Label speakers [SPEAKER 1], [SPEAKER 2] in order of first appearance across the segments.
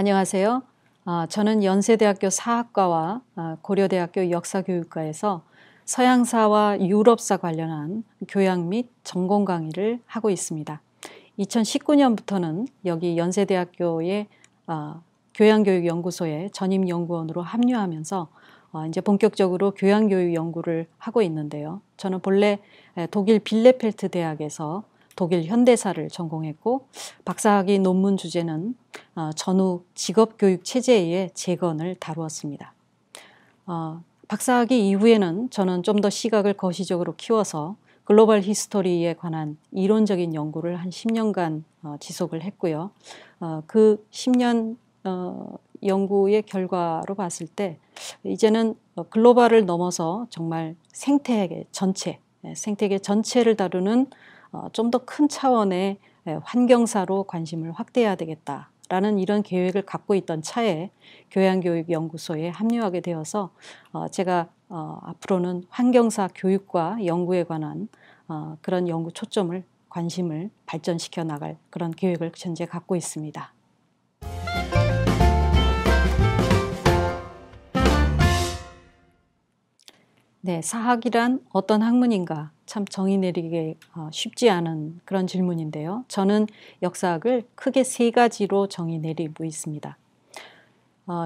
[SPEAKER 1] 안녕하세요. 저는 연세대학교 사학과와 고려대학교 역사교육과에서 서양사와 유럽사 관련한 교양 및 전공 강의를 하고 있습니다. 2019년부터는 여기 연세대학교의 교양교육연구소에 전임연구원으로 합류하면서 이제 본격적으로 교양교육 연구를 하고 있는데요. 저는 본래 독일 빌레펠트 대학에서 독일 현대사를 전공했고 박사학위 논문 주제는 전후 직업교육 체제의 재건을 다루었습니다. 박사학위 이후에는 저는 좀 더 시각을 거시적으로 키워서 글로벌 히스토리에 관한 이론적인 연구를 한 10년간 지속을 했고요. 그 10년 연구의 결과로 봤을 때 이제는 글로벌을 넘어서 정말 생태계 전체를 다루는 좀 더 큰 차원의 환경사로 관심을 확대해야 되겠다라는 이런 계획을 갖고 있던 차에 교양교육연구소에 합류하게 되어서 제가 앞으로는 환경사 교육과 연구에 관한 그런 연구 초점을 관심을 발전시켜 나갈 그런 계획을 현재 갖고 있습니다. 네, 사학이란 어떤 학문인가 참 정의 내리기 쉽지 않은 그런 질문인데요. 저는 역사학을 크게 세 가지로 정의 내리고 있습니다.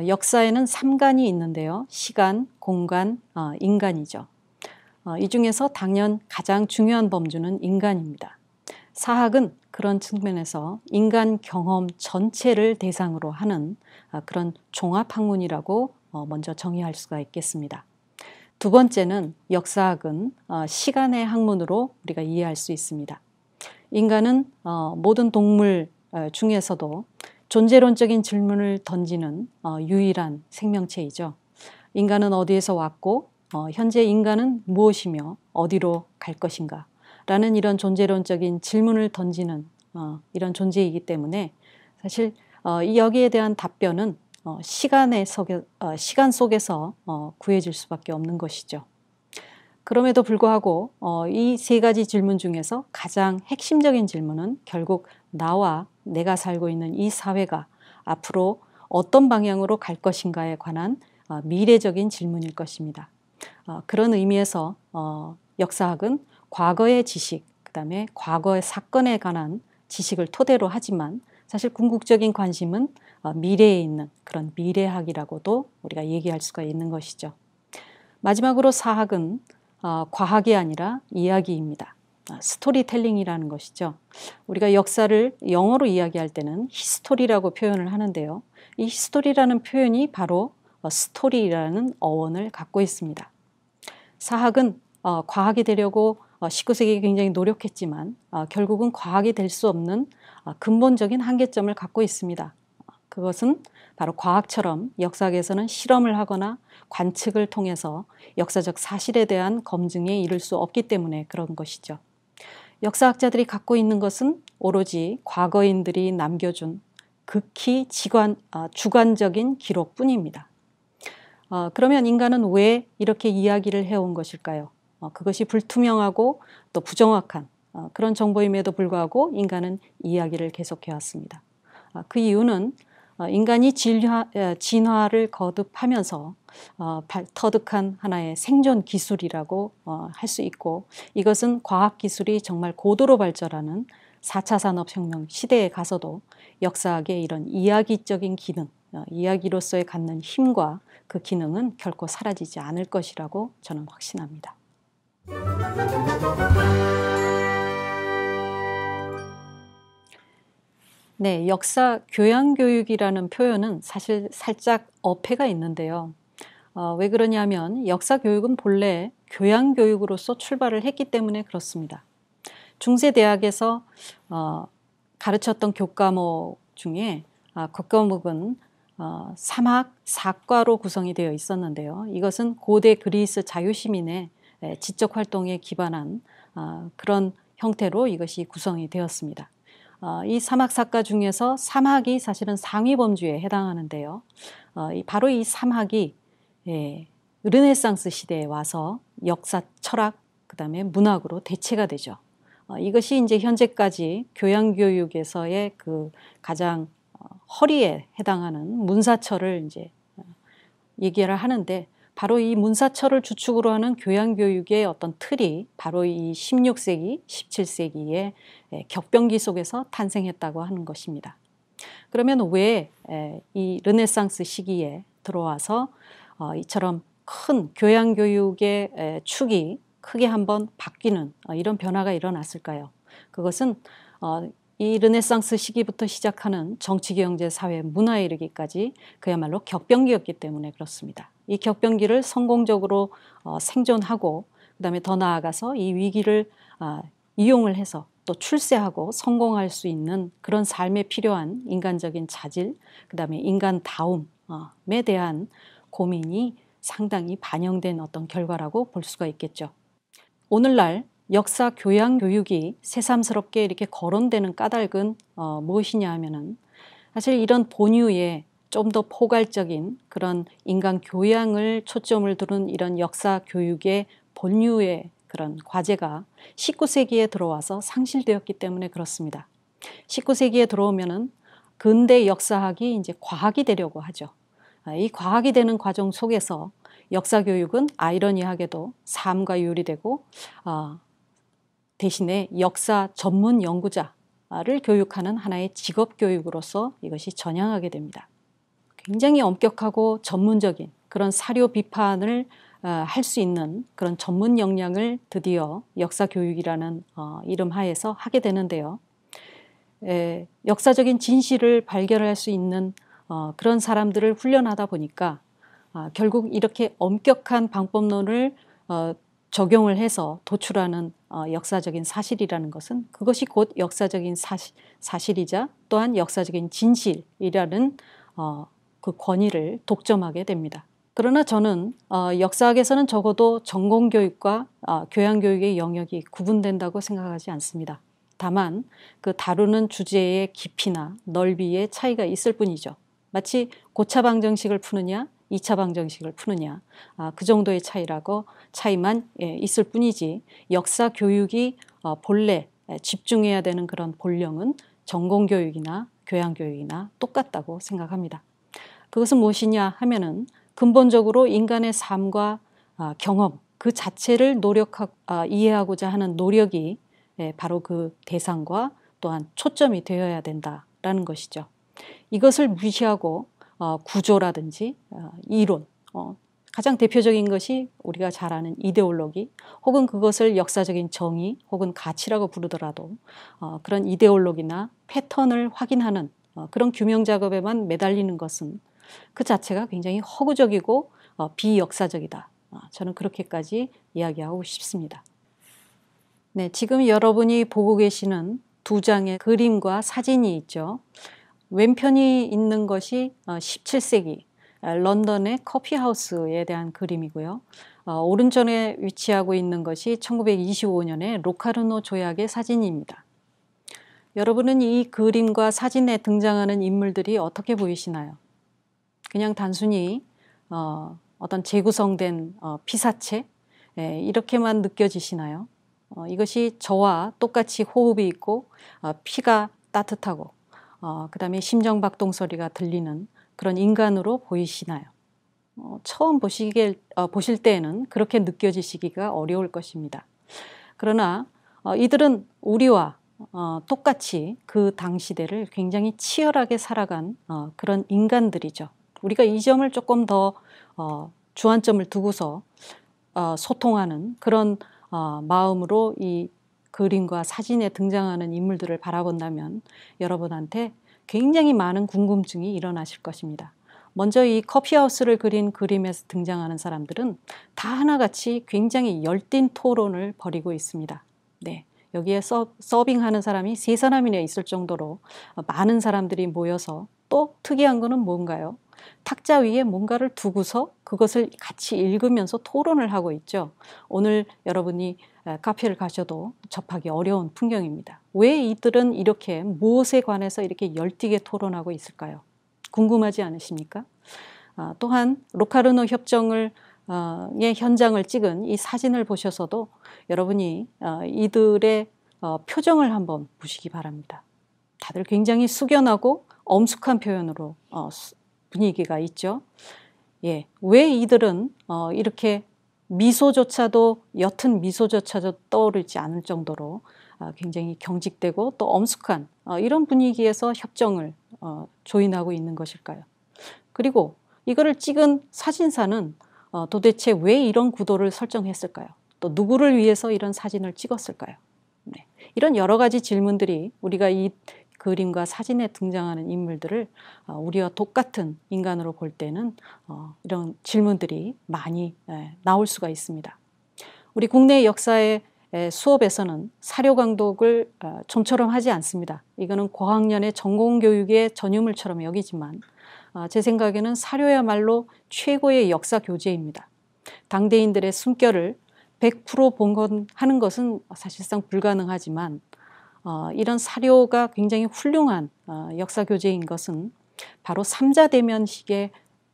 [SPEAKER 1] 역사에는 3간이 있는데요. 시간, 공간, 인간이죠. 이 중에서 당연 가장 중요한 범주는 인간입니다. 사학은 그런 측면에서 인간 경험 전체를 대상으로 하는 그런 종합학문이라고 먼저 정의할 수가 있겠습니다. 두 번째는 역사학은 시간의 학문으로 우리가 이해할 수 있습니다. 인간은 모든 동물 중에서도 존재론적인 질문을 던지는 유일한 생명체이죠. 인간은 어디에서 왔고 현재 인간은 무엇이며 어디로 갈 것인가 라는 이런 존재론적인 질문을 던지는 이런 존재이기 때문에 사실 여기에 대한 답변은 시간 속에서 구해질 수밖에 없는 것이죠. 그럼에도 불구하고 이 세 가지 질문 중에서 가장 핵심적인 질문은 결국 나와 내가 살고 있는 이 사회가 앞으로 어떤 방향으로 갈 것인가에 관한 미래적인 질문일 것입니다. 그런 의미에서 역사학은 과거의 지식, 그다음에 과거의 사건에 관한 지식을 토대로 하지만 사실 궁극적인 관심은 미래에 있는 그런 미래학이라고도 우리가 얘기할 수가 있는 것이죠. 마지막으로 사학은 과학이 아니라 이야기입니다. 스토리텔링이라는 것이죠. 우리가 역사를 영어로 이야기할 때는 히스토리라고 표현을 하는데요. 이 히스토리라는 표현이 바로 스토리라는 어원을 갖고 있습니다. 사학은 과학이 되려고 19세기에 굉장히 노력했지만 결국은 과학이 될 수 없는 근본적인 한계점을 갖고 있습니다. 그것은 바로 과학처럼 역사학에서는 실험을 하거나 관측을 통해서 역사적 사실에 대한 검증에 이를 수 없기 때문에 그런 것이죠. 역사학자들이 갖고 있는 것은 오로지 과거인들이 남겨준 극히 주관적인 기록뿐입니다. 그러면 인간은 왜 이렇게 이야기를 해온 것일까요? 그것이 불투명하고 또 부정확한 그런 정보임에도 불구하고 인간은 이야기를 계속해왔습니다. 그 이유는 인간이 진화를 거듭하면서 터득한 하나의 생존 기술이라고 할 수 있고 이것은 과학기술이 정말 고도로 발전하는 4차 산업혁명 시대에 가서도 역사학의 이런 이야기적인 기능, 이야기로서의 갖는 힘과 그 기능은 결코 사라지지 않을 것이라고 저는 확신합니다. 네, 역사 교양교육이라는 표현은 사실 살짝 어폐가 있는데요. 왜 그러냐면 역사 교육은 본래 교양교육으로서 출발을 했기 때문에 그렇습니다. 중세대학에서 가르쳤던 교과목 중에 교과목은 3학 4과로 구성이 되어 있었는데요. 이것은 고대 그리스 자유시민의 지적 활동에 기반한 그런 형태로 이것이 구성이 되었습니다. 이 3학 4과 중에서 3학이 사실은 상위 범주에 해당하는데요. 바로 이 3학이 르네상스 시대에 와서 역사, 철학, 그다음에 문학으로 대체가 되죠. 이것이 이제 현재까지 교양교육에서의 그 가장 허리에 해당하는 문사철을 이제 얘기를 하는데, 바로 이 문사철을 주축으로 하는 교양교육의 어떤 틀이 바로 이 16세기, 17세기의 격변기 속에서 탄생했다고 하는 것입니다. 그러면 왜 이 르네상스 시기에 들어와서 이처럼 큰 교양교육의 축이 크게 한번 바뀌는 이런 변화가 일어났을까요? 그것은 이 르네상스 시기부터 시작하는 정치, 경제, 사회, 문화에 이르기까지 그야말로 격변기였기 때문에 그렇습니다. 이 격변기를 성공적으로 생존하고, 그다음에 더 나아가서 이 위기를 이용을 해서 또 출세하고 성공할 수 있는 그런 삶에 필요한 인간적인 자질, 그다음에 인간다움에 대한 고민이 상당히 반영된 어떤 결과라고 볼 수가 있겠죠. 오늘날 역사 교양 교육이 새삼스럽게 이렇게 거론되는 까닭은 무엇이냐 하면은, 사실 이런 본유의 좀 더 포괄적인 그런 인간 교양을 초점을 두는 이런 역사 교육의 본유의 그런 과제가 19세기에 들어와서 상실되었기 때문에 그렇습니다. 19세기에 들어오면은 근대 역사학이 이제 과학이 되려고 하죠. 이 과학이 되는 과정 속에서 역사 교육은 아이러니하게도 삶과 유리되고 대신에 역사 전문 연구자를 교육하는 하나의 직업 교육으로서 이것이 전향하게 됩니다. 굉장히 엄격하고 전문적인 그런 사료 비판을 할 수 있는 그런 전문 역량을 드디어 역사 교육이라는 이름 하에서 하게 되는데요. 역사적인 진실을 발견할 수 있는 그런 사람들을 훈련하다 보니까 결국 이렇게 엄격한 방법론을 적용을 해서 도출하는 역사적인 사실이라는 것은, 그것이 곧 역사적인 사실이자 또한 역사적인 진실이라는 그 권위를 독점하게 됩니다. 그러나 저는 역사학에서는 적어도 전공교육과 교양교육의 영역이 구분된다고 생각하지 않습니다. 다만 그 다루는 주제의 깊이나 넓이의 차이가 있을 뿐이죠. 마치 고차 방정식을 푸느냐 2차 방정식을 푸느냐 그 정도의 차이만 있을 뿐이지, 역사 교육이 본래 집중해야 되는 그런 본령은 전공교육이나 교양교육이나 똑같다고 생각합니다. 그것은 무엇이냐 하면은, 근본적으로 인간의 삶과 경험 그 자체를 이해하고자 하는 노력이 바로 그 대상과 또한 초점이 되어야 된다라는 것이죠. 이것을 무시하고 구조라든지 이론, 가장 대표적인 것이 우리가 잘 아는 이데올로기, 혹은 그것을 역사적인 정의 혹은 가치라고 부르더라도 그런 이데올로기나 패턴을 확인하는 그런 규명 작업에만 매달리는 것은 그 자체가 굉장히 허구적이고 비역사적이다. 저는 그렇게까지 이야기하고 싶습니다. 네, 지금 여러분이 보고 계시는 두 장의 그림과 사진이 있죠. 왼편이 있는 것이 17세기 런던의 커피하우스에 대한 그림이고요. 오른쪽에 위치하고 있는 것이 1925년의 로카르노 조약의 사진입니다. 여러분은 이 그림과 사진에 등장하는 인물들이 어떻게 보이시나요? 그냥 단순히 어떤 재구성된 피사체 이렇게만 느껴지시나요? 이것이 저와 똑같이 호흡이 있고 피가 따뜻하고 그 다음에 심정박동 소리가 들리는 그런 인간으로 보이시나요? 처음 보실 때에는 그렇게 느껴지시기가 어려울 것입니다. 그러나 이들은 우리와 똑같이 그 당시대를 굉장히 치열하게 살아간 그런 인간들이죠. 우리가 이 점을 조금 더 주안점을 두고서 소통하는 그런 마음으로 이 그림과 사진에 등장하는 인물들을 바라본다면 여러분한테 굉장히 많은 궁금증이 일어나실 것입니다. 먼저 이 커피하우스를 그린 그림에서 등장하는 사람들은 다 하나같이 굉장히 열띤 토론을 벌이고 있습니다. 네, 여기에 서빙하는 사람이 3사람이나 있을 정도로 많은 사람들이 모여서, 또 특이한 거는 뭔가요? 탁자 위에 뭔가를 두고서 그것을 같이 읽으면서 토론을 하고 있죠. 오늘 여러분이 카페를 가셔도 접하기 어려운 풍경입니다. 왜 이들은 이렇게 무엇에 관해서 이렇게 열띠게 토론하고 있을까요? 궁금하지 않으십니까? 또한 로카르노 협정의 현장을 찍은 이 사진을 보셔서도 여러분이 이들의 표정을 한번 보시기 바랍니다. 다들 굉장히 숙연하고 엄숙한 표현으로 분위기가 있죠. 예, 왜 이들은 이렇게 미소조차도 옅은 미소조차도 떠오르지 않을 정도로 굉장히 경직되고 또 엄숙한 이런 분위기에서 협정을 조인하고 있는 것일까요? 그리고 이거를 찍은 사진사는 도대체 왜 이런 구도를 설정했을까요? 또 누구를 위해서 이런 사진을 찍었을까요? 네. 이런 여러 가지 질문들이 우리가 이 그림과 사진에 등장하는 인물들을 우리와 똑같은 인간으로 볼 때는 이런 질문들이 많이 나올 수가 있습니다. 우리 국내 역사의 수업에서는 사료 강독을 좀처럼 하지 않습니다. 이거는 고학년의 전공교육의 전유물처럼 여기지만 제 생각에는 사료야말로 최고의 역사 교재입니다. 당대인들의 숨결을 100% 하는 것은 사실상 불가능하지만 이런 사료가 굉장히 훌륭한 역사 교재인 것은 바로 삼자대면식의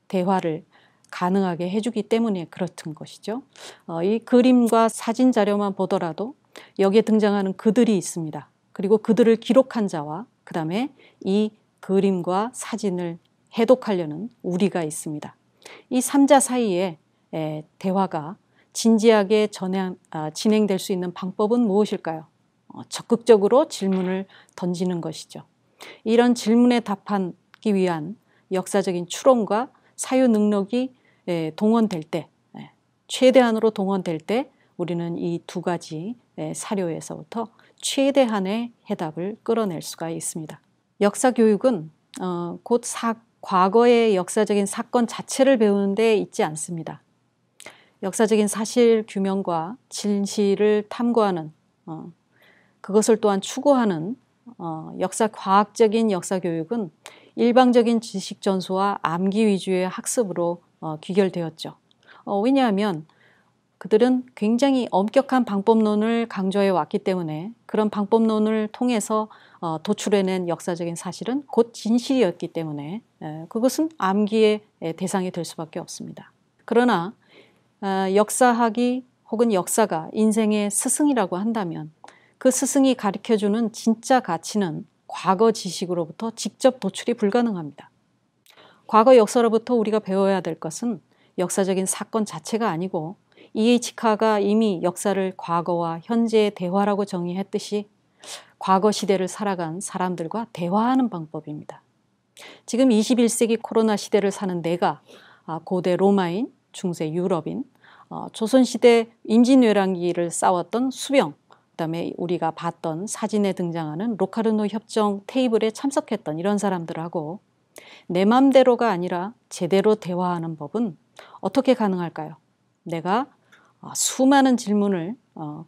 [SPEAKER 1] 대화를 가능하게 해주기 때문에 그렇던 것이죠. 이 그림과 사진 자료만 보더라도 여기에 등장하는 그들이 있습니다. 그리고 그들을 기록한 자와 그 다음에 이 그림과 사진을 해독하려는 우리가 있습니다. 이 삼자 사이에 대화가 진지하게 진행될 수 있는 방법은 무엇일까요? 적극적으로 질문을 던지는 것이죠. 이런 질문에 답하기 위한 역사적인 추론과 사유 능력이 동원될 때, 최대한으로 동원될 때 우리는 이 두 가지 사료에서부터 최대한의 해답을 끌어낼 수가 있습니다. 역사 교육은 곧 과거의 역사적인 사건 자체를 배우는 데 있지 않습니다. 역사적인 사실 규명과 진실을 탐구하는 그것을 또한 추구하는 과학적인 역사 교육은 일방적인 지식 전수와 암기 위주의 학습으로 귀결되었죠. 왜냐하면 그들은 굉장히 엄격한 방법론을 강조해 왔기 때문에 그런 방법론을 통해서 도출해낸 역사적인 사실은 곧 진실이었기 때문에 그것은 암기의 대상이 될 수밖에 없습니다. 그러나 역사학이 혹은 역사가 인생의 스승이라고 한다면 그 스승이 가르쳐주는 진짜 가치는 과거 지식으로부터 직접 도출이 불가능합니다. 과거 역사로부터 우리가 배워야 될 것은 역사적인 사건 자체가 아니고 E.H. 카가 이미 역사를 과거와 현재의 대화라고 정의했듯이 과거 시대를 살아간 사람들과 대화하는 방법입니다. 지금 21세기 코로나 시대를 사는 내가 고대 로마인, 중세 유럽인, 조선시대 임진왜란기를 싸웠던 수병, 그다음에 우리가 봤던 사진에 등장하는 로카르노 협정 테이블에 참석했던 이런 사람들하고 내 맘대로가 아니라 제대로 대화하는 법은 어떻게 가능할까요? 내가 수많은 질문을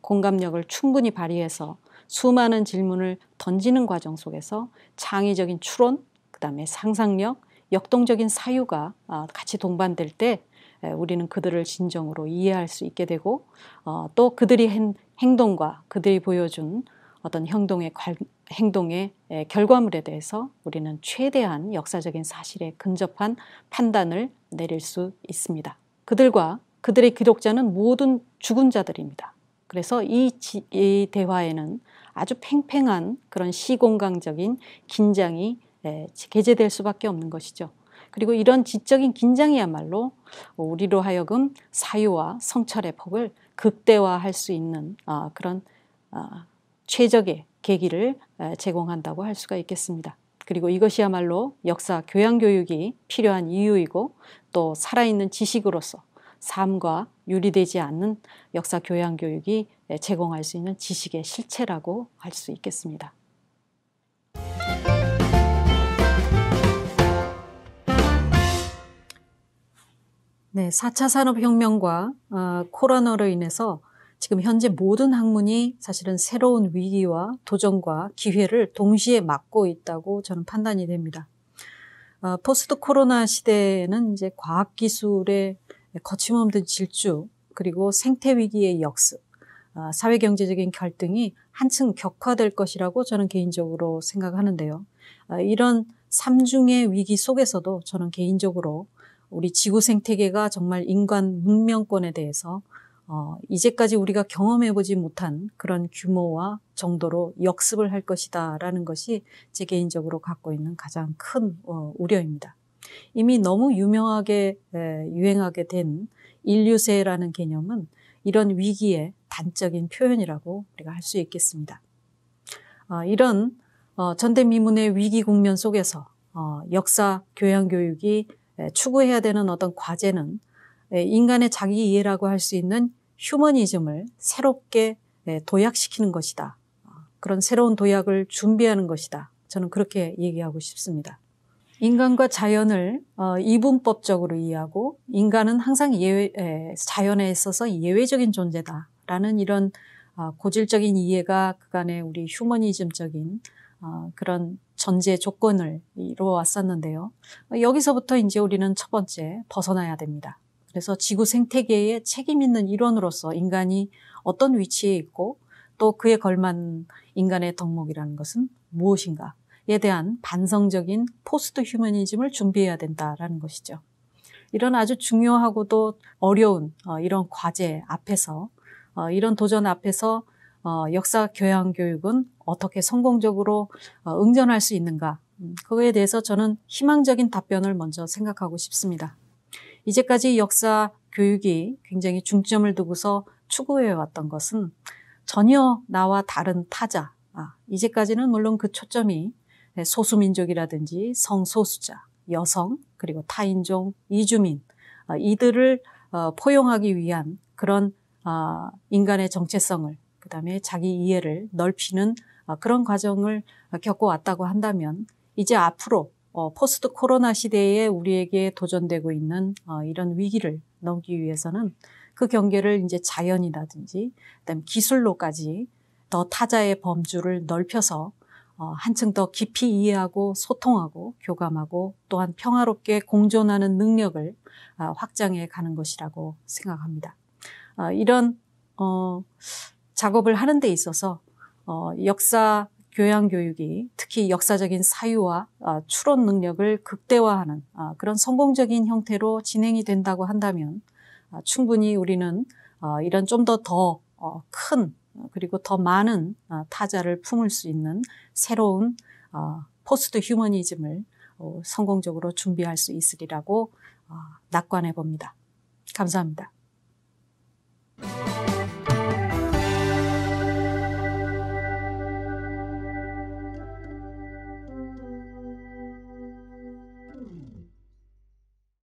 [SPEAKER 1] 공감력을 충분히 발휘해서 수많은 질문을 던지는 과정 속에서 창의적인 추론, 그다음에 상상력, 역동적인 사유가 같이 동반될 때 우리는 그들을 진정으로 이해할 수 있게 되고 또 그들이 행동과 그들이 보여준 어떤 행동의 결과물에 대해서 우리는 최대한 역사적인 사실에 근접한 판단을 내릴 수 있습니다. 그들과 그들의 기록자는 모든 죽은 자들입니다. 그래서 이 대화에는 아주 팽팽한 그런 시공간적인 긴장이 개재될 수밖에 없는 것이죠. 그리고 이런 지적인 긴장이야말로 우리로 하여금 사유와 성찰의 폭을 극대화할 수 있는 그런 최적의 계기를 제공한다고 할 수가 있겠습니다. 그리고 이것이야말로 역사 교양 교육이 필요한 이유이고 또 살아있는 지식으로서 삶과 유리되지 않는 역사 교양 교육이 제공할 수 있는 지식의 실체라고 할 수 있겠습니다. 네, 4차 산업혁명과 코로나로 인해서 지금 현재 모든 학문이 사실은 새로운 위기와 도전과 기회를 동시에 맞고 있다고 저는 판단이 됩니다. 포스트 코로나 시대에는 이제 과학기술의 거침없는 질주, 그리고 생태위기의 역습, 사회경제적인 갈등이 한층 격화될 것이라고 저는 개인적으로 생각하는데요. 이런 삼중의 위기 속에서도 저는 개인적으로 우리 지구 생태계가 정말 인간 문명권에 대해서 이제까지 우리가 경험해보지 못한 그런 규모와 정도로 역습을 할 것이다라는 것이 제 개인적으로 갖고 있는 가장 큰 우려입니다. 이미 너무 유명하게 유행하게 된 인류세라는 개념은 이런 위기의 단적인 표현이라고 우리가 할 수 있겠습니다. 이런 전대미문의 위기 국면 속에서 역사 교양 교육이 추구해야 되는 어떤 과제는 인간의 자기 이해라고 할 수 있는 휴머니즘을 새롭게 도약시키는 것이다. 그런 새로운 도약을 준비하는 것이다. 저는 그렇게 얘기하고 싶습니다. 인간과 자연을 이분법적으로 이해하고 인간은 항상 자연에 있어서 예외적인 존재다라는 이런 고질적인 이해가 그간의 우리 휴머니즘적인 그런 전제 조건을 이루어왔었는데요. 여기서부터 이제 우리는 첫 번째 벗어나야 됩니다. 그래서 지구 생태계에 책임 있는 일원으로서 인간이 어떤 위치에 있고 또 그에 걸맞는 인간의 덕목이라는 것은 무엇인가에 대한 반성적인 포스트 휴머니즘을 준비해야 된다라는 것이죠. 이런 아주 중요하고도 어려운 이런 과제 앞에서 이런 도전 앞에서 역사 교양 교육은 어떻게 성공적으로 응전할 수 있는가, 그거에 대해서 저는 희망적인 답변을 먼저 생각하고 싶습니다. 이제까지 역사 교육이 굉장히 중점을 두고서 추구해 왔던 것은 전혀 나와 다른 타자, 이제까지는 물론 그 초점이 소수민족이라든지 성소수자, 여성, 그리고 타인종, 이주민, 이들을 포용하기 위한 그런 인간의 정체성을, 그 다음에 자기 이해를 넓히는 그런 과정을 겪어왔다고 한다면 이제 앞으로 포스트 코로나 시대에 우리에게 도전되고 있는 이런 위기를 넘기 위해서는 그 경계를 이제 자연이라든지 그다음에 기술로까지 더 타자의 범주를 넓혀서 한층 더 깊이 이해하고 소통하고 교감하고 또한 평화롭게 공존하는 능력을 확장해 가는 것이라고 생각합니다. 이런 작업을 하는 데 있어서 역사 교양 교육이 특히 역사적인 사유와 추론 능력을 극대화하는 그런 성공적인 형태로 진행이 된다고 한다면 충분히 우리는 이런 좀 더 큰 그리고 더 많은 타자를 품을 수 있는 새로운 포스트 휴머니즘을 성공적으로 준비할 수 있으리라고 낙관해 봅니다. 감사합니다.